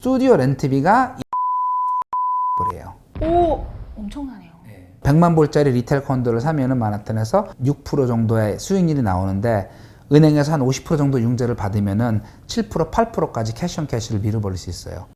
스튜디오 렌트비가 불이에요. 오, 엄청나네요. 100만 불짜리 리테일 콘도를 사면은 마하탄에서 6% 정도의 수익률이 나오는데 은행에서 한 50% 정도 융자를 받으면은 7%, 8%까지 캐시온캐시를 밀어버릴 수 있어요.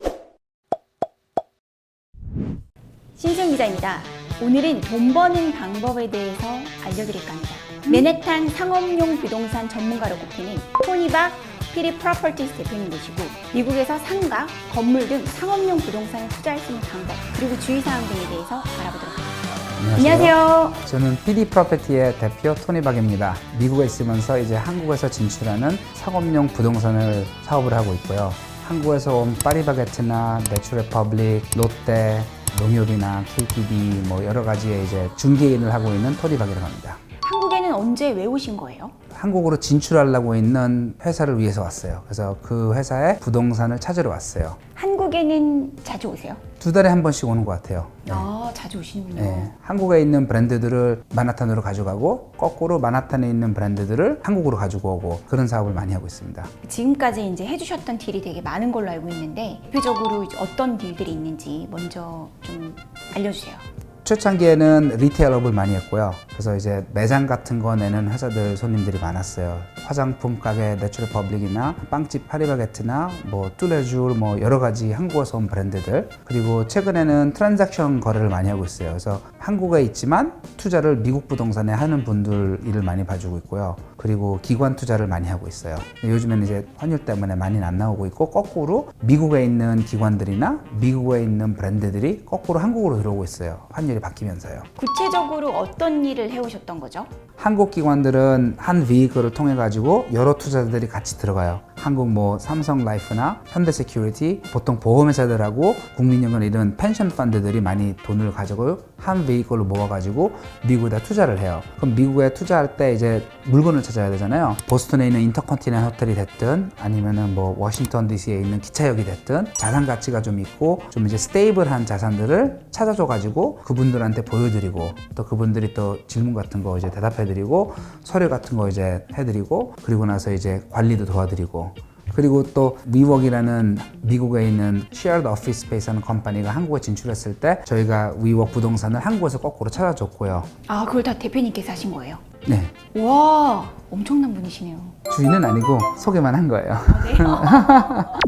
신승 기자입니다. 오늘은 돈 버는 방법에 대해서 알려드릴까 합니다. 맨해탄 상업용 부동산 전문가로 꼽히는 토니박 PD 프로퍼티스 대표님 되시고 미국에서 상가, 건물 등 상업용 부동산에 투자할 수 있는 방법 그리고 주의사항 등에 대해서 알아보도록 하겠습니다. 안녕하세요. 저는 PD 프로퍼티의 대표 토니박입니다. 미국에 있으면서 이제 한국에서 진출하는 상업용 부동산을 사업을 하고 있고요. 한국에서 온 파리바게트나 내추럴퍼블릭, 롯데, 농협이나 KTB 뭐 여러 가지의 이제 중개인을 하고 있는 토니박이라고 합니다. 한국에는 언제 왜 오신 거예요? 한국으로 진출하려고 있는 회사를 위해서 왔어요. 그래서 그 회사에 부동산을 찾으러 왔어요. 한국에는 자주 오세요? 2달에 한 번씩 오는 것 같아요. 아, 자주 오시는군요. 네. 한국에 있는 브랜드들을 마나탄으로 가져가고 거꾸로 마나탄에 있는 브랜드들을 한국으로 가지고 오고 그런 사업을 많이 하고 있습니다. 지금까지 이제 해주셨던 딜이 되게 많은 걸로 알고 있는데 대표적으로 이제 어떤 딜들이 있는지 먼저 좀 알려주세요. 초창기에는 리테일업을 많이 했고요. 그래서 이제 매장 같은 거 내는 회사들 손님들이 많았어요. 화장품 가게 내추럴퍼블릭이나 빵집 파리바게트나 뭐 뚜레쥬르 뭐 여러 가지 한국에서 온 브랜드들. 그리고 최근에는 트랜잭션 거래를 많이 하고 있어요. 그래서 한국에 있지만 투자를 미국 부동산에 하는 분들 일을 많이 봐주고 있고요. 그리고 기관 투자를 많이 하고 있어요. 요즘에는 이제 환율 때문에 많이는 안 나오고 있고 거꾸로 미국에 있는 기관들이나 미국에 있는 브랜드들이 거꾸로 한국으로 들어오고 있어요. 환율이 바뀌면서요. 구체적으로 어떤 일을 해오셨던 거죠? 한국 기관들은 한 비이클을 통해 가지고 여러 투자자들이 같이 들어가요. 한국 뭐 삼성라이프나 현대세큐리티, 보통 보험회사들하고 국민연금 이런 펜션 펀드들이 많이 돈을 가지고 한 비이클로 모아가지고 미국에다 투자를 해요. 그럼 미국에 투자할 때 이제 물건을 찾아야 되잖아요. 보스턴에 있는 인터컨티넨 호텔이 됐든 아니면은 뭐 워싱턴 DC에 있는 기차역이 됐든 자산 가치가 좀 있고 좀 이제 스테이블한 자산들을 찾아줘가지고 그분들한테 보여드리고 또 그분들이 또 질문 같은 거 이제 대답해드리고 서류 같은 거 이제 해드리고 그리고 나서 이제 관리도 도와드리고 그리고 또 위웍이라는 미국에 있는 shared office space 하는 컴퍼니가 한국에 진출했을 때 저희가 위웍 부동산을 한국에서 거꾸로 찾아줬고요. 아, 그걸 다 대표님께서 하신 거예요? 네. 와, 엄청난 분이시네요. 주인은 아니고 소개만 한 거예요.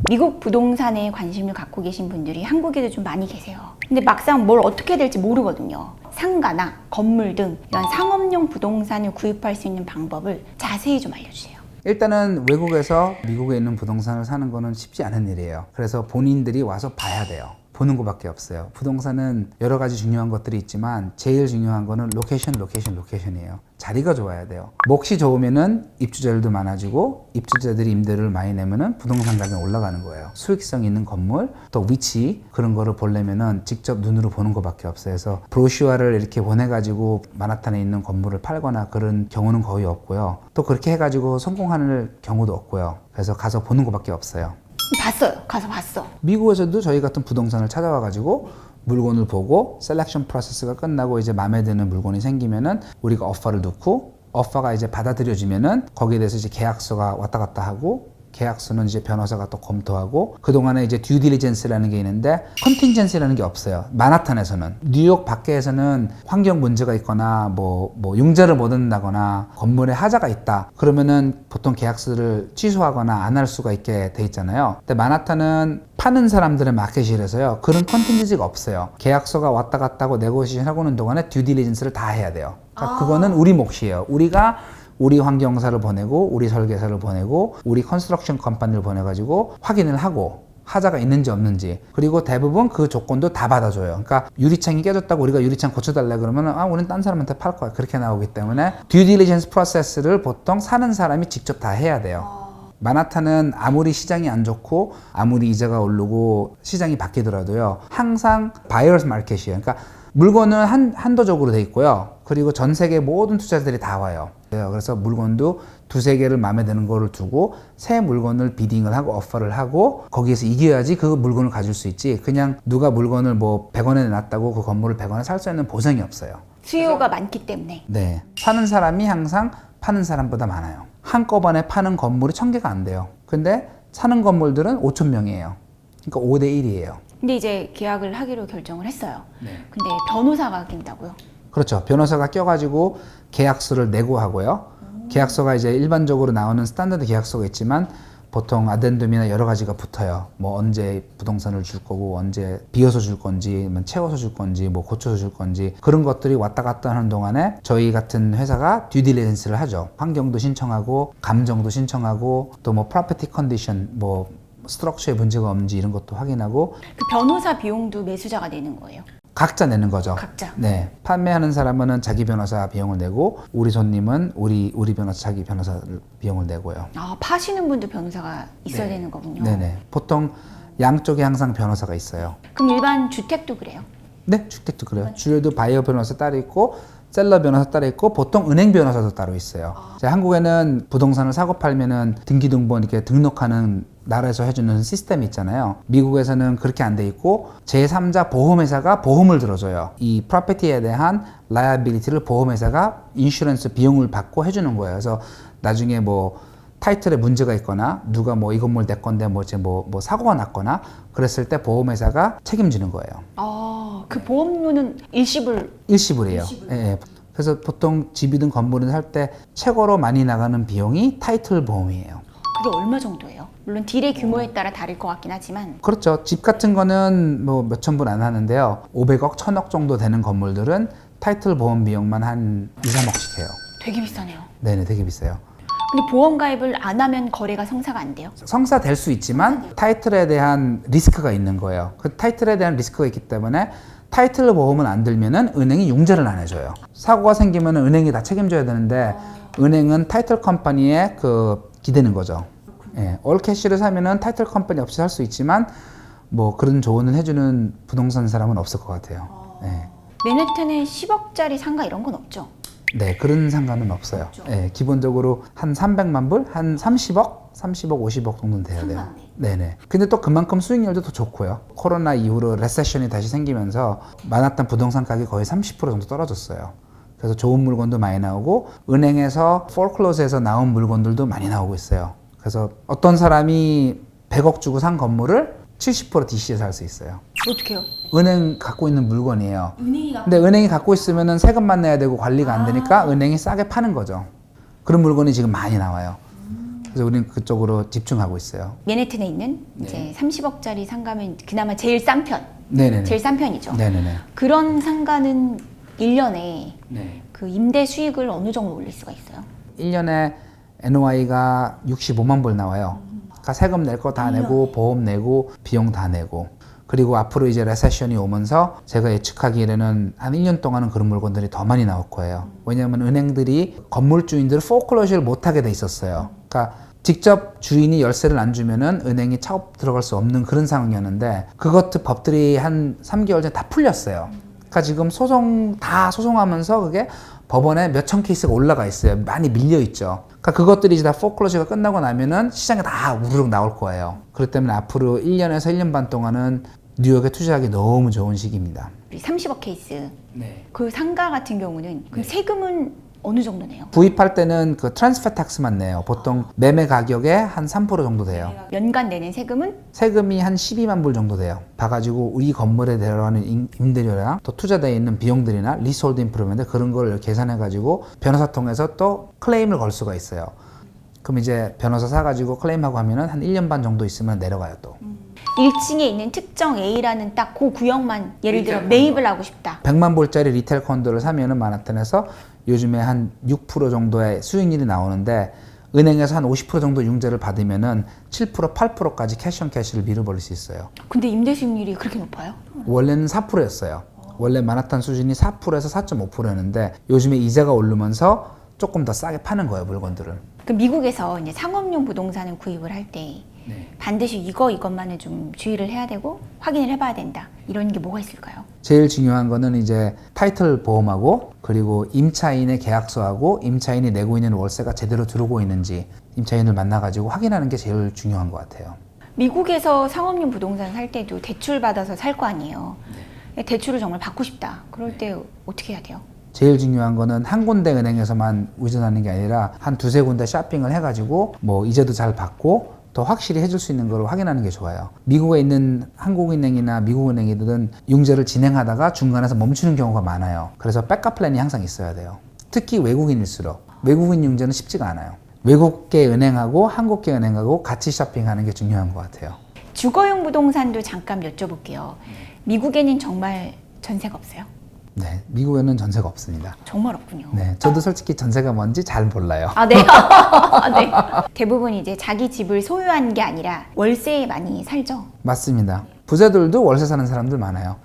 미국 부동산에 관심을 갖고 계신 분들이 한국에도 좀 많이 계세요. 근데 막상 뭘 어떻게 해야 될지 모르거든요. 상가나 건물 등 이런 상업용 부동산을 구입할 수 있는 방법을 자세히 좀 알려주세요. 일단은 외국에서 미국에 있는 부동산을 사는 거는 쉽지 않은 일이에요. 그래서 본인들이 와서 봐야 돼요. 보는 것밖에 없어요. 부동산은 여러 가지 중요한 것들이 있지만 제일 중요한 거는 로케이션이에요. 자리가 좋아야 돼요. 몫이 좋으면은 입주자들도 많아지고 입주자들이 임대료를 많이 내면은 부동산 가격이 올라가는 거예요. 수익성 있는 건물, 또 위치 그런 거를 보려면은 직접 눈으로 보는 것밖에 없어요. 그래서 브로슈어를 이렇게 보내가지고 마나탄에 있는 건물을 팔거나 그런 경우는 거의 없고요. 또 그렇게 해가지고 성공하는 경우도 없고요. 그래서 가서 보는 것밖에 없어요. 봤어요. 가서 봤어. 미국에서도 저희 같은 부동산을 찾아와가지고 물건을 보고 셀렉션 프로세스가 끝나고 이제 마음에 드는 물건이 생기면은 우리가 오퍼를 넣고 오퍼가 이제 받아들여지면은 거기에 대해서 이제 계약서가 왔다 갔다 하고 계약서는 이제 변호사가 또 검토하고 그동안에 이제 듀 딜리전스라는 게 있는데 컨틴전시라는 게 없어요. 마나탄에서는. 뉴욕 밖에서는 환경 문제가 있거나 뭐 융자를 못 얻는다거나 건물에 하자가 있다. 그러면은 보통 계약서를 취소하거나 안 할 수가 있게 돼 있잖아요. 근데 마나탄은 파는 사람들의 마켓이라서요. 그런 컨틴전시가 없어요. 계약서가 왔다 갔다 하고 네고시에이션 하고 있는 동안에 듀 딜리전스를 다 해야 돼요. 그러니까 그거는 우리 몫이에요. 우리가 우리 환경사를 보내고 우리 설계사를 보내고 우리 컨스트럭션 컴퍼니를 보내가지고 확인을 하고 하자가 있는지 없는지 그리고 대부분 그 조건도 다 받아줘요. 그러니까 유리창이 깨졌다고 우리가 유리창 고쳐달라 그러면 우리는 딴 사람한테 팔 거야 그렇게 나오기 때문에 듀 딜리전스 프로세스를 보통 사는 사람이 직접 다 해야 돼요. 마나탄은 아무리 시장이 안 좋고 아무리 이자가 오르고 시장이 바뀌더라도요 항상 바이어스 마켓이에요. 그러니까 물건은 한도적으로 돼 있고요. 그리고 전 세계 모든 투자자들이 다 와요. 그래서 물건도 두세 개를 마음에 드는 거를 두고 새 물건을 비딩을 하고 오퍼를 하고 거기에서 이겨야지 그 물건을 가질 수 있지. 그냥 누가 물건을 뭐 100원에 내놨다고 그 건물을 100원에 살 수 있는 보장이 없어요. 수요가 많기 때문에. 네. 사는 사람이 항상 파는 사람보다 많아요. 한꺼번에 파는 건물이 1000개가 안 돼요. 근데 사는 건물들은 5,000명이에요. 그러니까 5대 1이에요. 근데 이제 계약을 하기로 결정을 했어요. 네. 근데 변호사가 낀다고요? 그렇죠. 변호사가 껴가지고 계약서를 내고 하고요. 계약서가 이제 일반적으로 나오는 스탠다드 계약서가 있지만 보통 아덴덤이나 여러 가지가 붙어요. 뭐 언제 부동산을 줄 거고 언제 비어서 줄 건지, 뭐 채워서 줄 건지, 뭐 고쳐서 줄 건지 그런 것들이 왔다 갔다 하는 동안에 저희 같은 회사가 듀딜리전스를 하죠. 환경도 신청하고 감정도 신청하고 또 뭐 프로퍼티 컨디션, 뭐 스트럭처에 문제가 없는지 이런 것도 확인하고 그 변호사 비용도 매수자가 내는 거예요? 각자 내는 거죠. 각자. 네. 판매하는 사람은 자기 변호사 비용을 내고 우리 손님은 우리 변호사 자기 변호사 비용을 내고요. 아, 파시는 분도 변호사가 있어야 되는 거군요. 네네. 보통 양쪽에 항상 변호사가 있어요. 그럼 일반 주택도 그래요? 네, 주택도 그래요. 주류도 바이어 변호사 따로 있고 셀러 변호사 따로 있고 보통 은행 변호사도 따로 있어요. 자, 한국에는 부동산을 사고 팔면은 등기등본 이렇게 등록하는 나라에서 해주는 시스템이 있잖아요. 미국에서는 그렇게 안 돼 있고 제3자 보험회사가 보험을 들어줘요. 이 프로퍼티에 대한 라이어빌리티를 보험회사가 인슈런스 비용을 받고 해주는 거예요. 그래서 나중에 뭐 타이틀에 문제가 있거나 누가 뭐 이 건물 내 건데 뭐 사고가 났거나 그랬을 때 보험회사가 책임지는 거예요. 아, 그 보험료는 일시불. 일시불이에요. 예, 예. 그래서 보통 집이든 건물을 살 때 최고로 많이 나가는 비용이 타이틀 보험이에요. 그게 얼마 정도예요? 물론 딜의 규모에 따라 다를 것 같긴 하지만. 그렇죠. 집 같은 거는 뭐 몇천 불 안 하는데요. 500억, 1000억 정도 되는 건물들은 타이틀 보험 비용만 한 2, 3억씩 해요. 되게 비싸네요. 네네, 되게 비싸요. 근데 보험 가입을 안 하면 거래가 성사가 안 돼요? 성사될 수 있지만 타이틀에 대한 리스크가 있는 거예요. 그 타이틀에 대한 리스크가 있기 때문에 타이틀 보험은 안 들면은 은행이 융자를 안 해줘요. 사고가 생기면 은행이 다 책임져야 되는데 은행은 타이틀 컴퍼니에 기대는 거죠. 예, 올캐시를 사면은 타이틀 컴퍼니 없이 살 수 있지만 뭐 그런 조언을 해주는 부동산 사람은 없을 것 같아요. 예. 맨해튼에 10억짜리 상가 이런 건 없죠? 네, 그런 상관은 없어요. 예, 기본적으로 한 300만 불, 한 30억, 50억 정도는 돼야 돼요. 네네. 근데 또 그만큼 수익률도 더 좋고요. 코로나 이후로 레세션이 다시 생기면서 많았던 부동산 가격이 거의 30% 정도 떨어졌어요. 그래서 좋은 물건도 많이 나오고 은행에서 포클로즈에서 나온 물건들도 많이 나오고 있어요. 그래서 어떤 사람이 100억 주고 산 건물을 70% DC에 살 수 있어요. 어떻게요? 은행 갖고 있는 물건이에요. 은행이 근데 은행이 갖고 있으면은 세금만 내야 되고 관리가 안 되니까 은행이 싸게 파는 거죠. 그런 물건이 지금 많이 나와요. 그래서 우리는 그쪽으로 집중하고 있어요. 맨해튼에 있는 이제 30억짜리 상가면 그나마 제일 싼 편. 네네네. 제일 싼 편이죠. 네네네. 그런 상가는 1년에 네. 그 임대 수익을 어느 정도 올릴 수가 있어요? 1년에 NOI가 65만 불 나와요. 그러니까 세금 낼 거 다 내고 보험 내고 비용 다 내고 그리고 앞으로 이제 레세션이 오면서 제가 예측하기에는 한 1년 동안은 그런 물건들이 더 많이 나올 거예요. 왜냐하면 은행들이 건물주인들을 포클로즈를 못하게 돼 있었어요. 그러니까 직접 주인이 열쇠를 안 주면은 은행이 차업 들어갈 수 없는 그런 상황이었는데 그것도 법들이 한 3개월 전에 다 풀렸어요. 그러니까 지금 다 소송하면서 그게 법원에 몇천 케이스가 올라가 있어요. 많이 밀려 있죠. 그러니까 그것들이 이제 다 포클로즈가 끝나고 나면은 시장에 다 우르르 나올 거예요. 그렇기 때문에 앞으로 1년에서 1년 반 동안은 뉴욕에 투자하기 너무 좋은 시기입니다. 우리 30억 케이스. 네. 그 상가 같은 경우는 그럼 세금은 어느 정도 내요? 구입할 때는 그 트랜스퍼 텍스만 내요. 보통 매매 가격의 한 3% 정도 돼요. 연간 내는 세금은? 세금이 한 12만 불 정도 돼요. 봐가지고 우리 건물에 들어가는 임대료랑 또 투자되어 있는 비용들이나 리솔드 임프루먼트 그런 걸 계산해가지고 변호사 통해서 또 클레임을 걸 수가 있어요. 그럼 이제 변호사 사가지고 클레임하고 하면은 한 1년 반 정도 있으면 내려가요 또. 1층에 있는 특정 A라는 딱 그 구역만 예를 들어 매입을 하고 싶다. 100만 불짜리 리테일 콘도를 사면은 마나탄에서 요즘에 한 6% 정도의 수익률이 나오는데 은행에서 한 50% 정도 융자를 받으면은 7%, 8%까지 캐시온캐시를 밀어버릴 수 있어요. 근데 임대 수익률이 그렇게 높아요? 원래는 4%였어요. 원래 마나탄 수준이 4%에서 4.5%였는데 요즘에 이자가 오르면서 조금 더 싸게 파는 거예요, 물건들을. 그 미국에서 이제 상업용 부동산을 구입을 할 때 반드시 이것만은 좀 주의를 해야 되고 확인을 해봐야 된다. 이런 게 뭐가 있을까요? 제일 중요한 거는 이제 타이틀 보험하고 그리고 임차인의 계약서하고 임차인이 내고 있는 월세가 제대로 들어오고 있는지 임차인을 만나가지고 확인하는 게 제일 중요한 것 같아요. 미국에서 상업용 부동산 살 때도 대출 받아서 살 거 아니에요. 대출을 정말 받고 싶다. 그럴 때 어떻게 해야 돼요? 제일 중요한 거는 한 군데 은행에서만 의존하는 게 아니라 한 두세 군데 쇼핑을 해가지고 뭐 이자도 잘 받고 더 확실히 해줄 수 있는 걸 확인하는 게 좋아요. 미국에 있는 한국은행이나 미국은행이든 융자를 진행하다가 중간에서 멈추는 경우가 많아요. 그래서 백업 플랜이 항상 있어야 돼요. 특히 외국인일수록 외국인 융자는 쉽지가 않아요. 외국계 은행하고 한국계 은행하고 같이 쇼핑하는 게 중요한 것 같아요. 주거용 부동산도 잠깐 여쭤볼게요. 미국에는 정말 전세가 없어요? 네, 미국에는 전세가 없습니다. 정말 없군요. 네, 저도 솔직히 전세가 뭔지 잘 몰라요. 아, 네. 아, 네. 대부분 이제 자기 집을 소유한 게 아니라 월세에 많이 살죠. 맞습니다. 부자들도 월세 사는 사람들 많아요.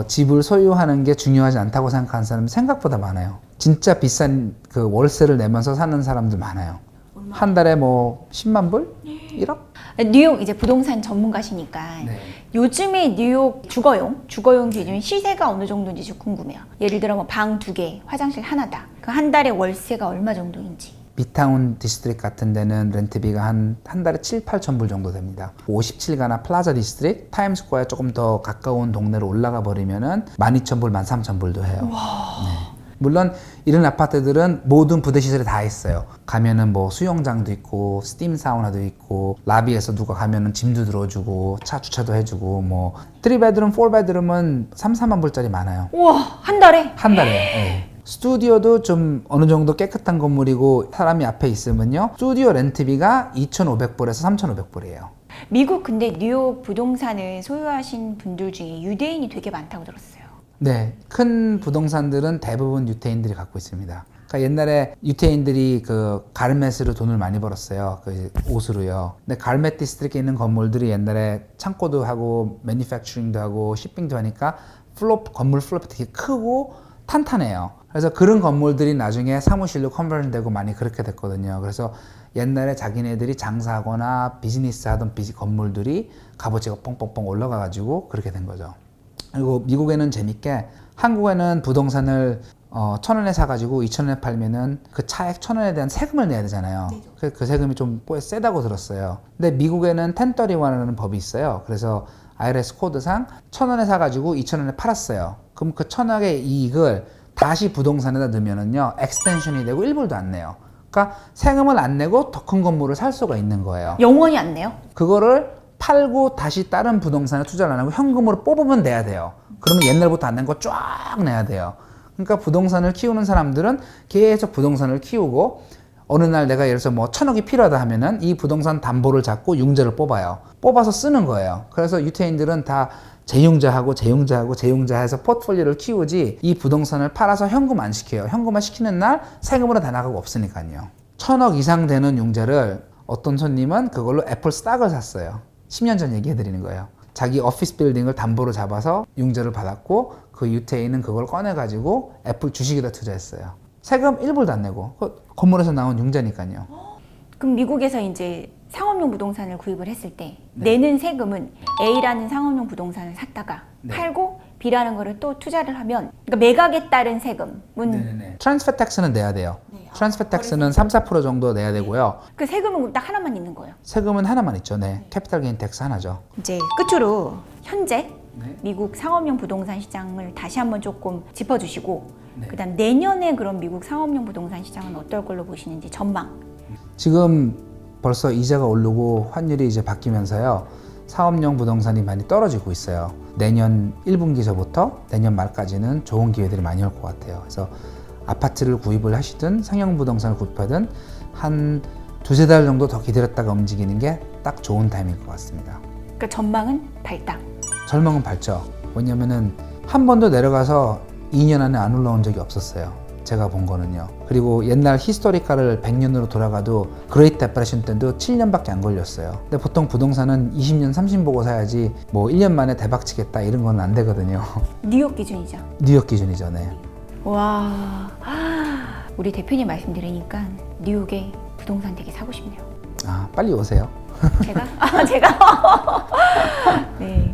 집을 소유하는 게 중요하지 않다고 생각하는 사람이 생각보다 많아요. 진짜 비싼 그 월세를 내면서 사는 사람들 많아요. 한 달에 뭐 10만 불? 1억? 뉴욕 이제 부동산 전문가시니까 네. 요즘에 뉴욕 주거용 기준 시세가 어느 정도인지 좀 궁금해요. 예를 들어 뭐 방 2개, 화장실 하나다. 그 한 달에 월세가 얼마 정도인지. 미타운 디스트릭 같은 데는 렌트비가 한 달에 7, 8천 불 정도 됩니다. 57가나 플라자 디스트릭, 타임스퀘어 조금 더 가까운 동네로 올라가 버리면은 12,000불, 13,000불도 해요. 네. 물론 이런 아파트들은 모든 부대 시설이 다 있어요. 가면은 뭐 수영장도 있고 스팀 사우나도 있고 라비에서 누가 가면은 짐도 들어주고 차 주차도 해주고 뭐 3베드룸, 4베드룸은 3, 4만 불짜리 많아요. 우와, 한 달에? 한 달에. 네. 스튜디오도 좀 어느 정도 깨끗한 건물이고 사람이 앞에 있으면요. 스튜디오 렌트비가 2,500불에서 3,500불이에요. 미국 근데 뉴욕 부동산을 소유하신 분들 중에 유대인이 되게 많다고 들었어요. 네, 큰 부동산들은 대부분 유태인들이 갖고 있습니다. 그러니까 옛날에 유태인들이 그 가르멧으로 돈을 많이 벌었어요. 그 옷으로요. 근데 가르멧 디스트릭에 있는 건물들이 옛날에 창고도 하고 매니팩처링도 하고 shipping도 하니까 건물 플롭이 되게 크고 탄탄해요. 그래서 그런 건물들이 나중에 사무실로 컨버전 되고 많이 그렇게 됐거든요. 그래서 옛날에 자기네들이 장사하거나 비즈니스 하던 건물들이 값어치가 뻥뻥뻥 올라가가지고 그렇게 된 거죠. 그리고 미국에는 재밌게 한국에는 부동산을 1,000원에 사가지고 2,000원에 팔면은 그 차액 1,000원에 대한 세금을 내야 되잖아요. 그 세금이 좀 세다고 들었어요. 근데 미국에는 1031이라는 법이 있어요. 그래서 IRS 코드상 1,000원에 사가지고 2,000원에 팔았어요. 그럼 그 1,000원의 이익을 다시 부동산에다 넣으면은요, 엑스텐션이 되고 1불도 안 내요. 그러니까 세금을 안 내고 더 큰 건물을 살 수가 있는 거예요. 영원히 안 내요? 그거를 팔고 다시 다른 부동산에 투자를 안 하고 현금으로 뽑으면 내야 돼요. 그러면 옛날부터 안 낸 거 쫙 내야 돼요. 그러니까 부동산을 키우는 사람들은 계속 부동산을 키우고 어느 날 내가 예를 들어서 뭐 1,000억이 필요하다 하면은 이 부동산 담보를 잡고 융자를 뽑아요. 뽑아서 쓰는 거예요. 그래서 유태인들은 다 재융자하고 재융자해서 포트폴리오를 키우지 이 부동산을 팔아서 현금 안 시켜요. 현금만 시키는 날 세금으로 다 나가고 없으니까요. 1,000억 이상 되는 융자를 어떤 손님은 그걸로 애플 스탁을 샀어요. 10년 전 얘기해 드리는 거예요. 자기 오피스 빌딩을 담보로 잡아서 융자를 받았고 그 유태인은 그걸 꺼내가지고 애플 주식에다 투자했어요. 세금 1불도 안 내고 건물에서 나온 융자니까요. 그럼 미국에서 이제 상업용 부동산을 구입을 했을 때 내는 세금은 A라는 상업용 부동산을 샀다가 팔고 B라는 거를 또 투자를 하면 그러니까 매각에 따른 세금은 트랜스퍼 텍스는 내야 돼요. 트랜스퍼 텍스는 3, 4% 정도 내야 되고요. 그 세금은 딱 하나만 있는 거예요. 세금은 하나만 있죠. 네. 캐피탈 게인 텍스 하나죠. 이제 끝으로 현재 미국 상업용 부동산 시장을 다시 한번 조금 짚어주시고 그다음 내년에 그럼 미국 상업용 부동산 시장은 어떨 걸로 보시는지 전망. 지금 벌써 이자가 오르고 환율이 이제 바뀌면서요. 사업용 부동산이 많이 떨어지고 있어요. 내년 1분기서부터 내년 말까지는 좋은 기회들이 많이 올 것 같아요. 그래서 아파트를 구입을 하시든 상용 부동산을 구입하든 한 두세 달 정도 더 기다렸다가 움직이는 게 딱 좋은 타임일 것 같습니다. 그러니까 전망은 밝다. 전망은 밝죠. 왜냐면은 한 번도 내려가서 2년 안에 안 올라온 적이 없었어요. 제가 본 거는요. 그리고 옛날 히스토리카를 100년으로 돌아가도 그레이트 데프레션 때도 7년밖에 안 걸렸어요. 근데 보통 부동산은 20년, 30년 보고 사야지 뭐 1년 만에 대박 치겠다 이런 건 안 되거든요. 뉴욕 기준이죠. 뉴욕 기준이죠. 네. 와, 우리 대표님 말씀 들으니까 뉴욕에 부동산 되게 사고 싶네요. 아, 빨리 오세요. 제가? 제가? 네.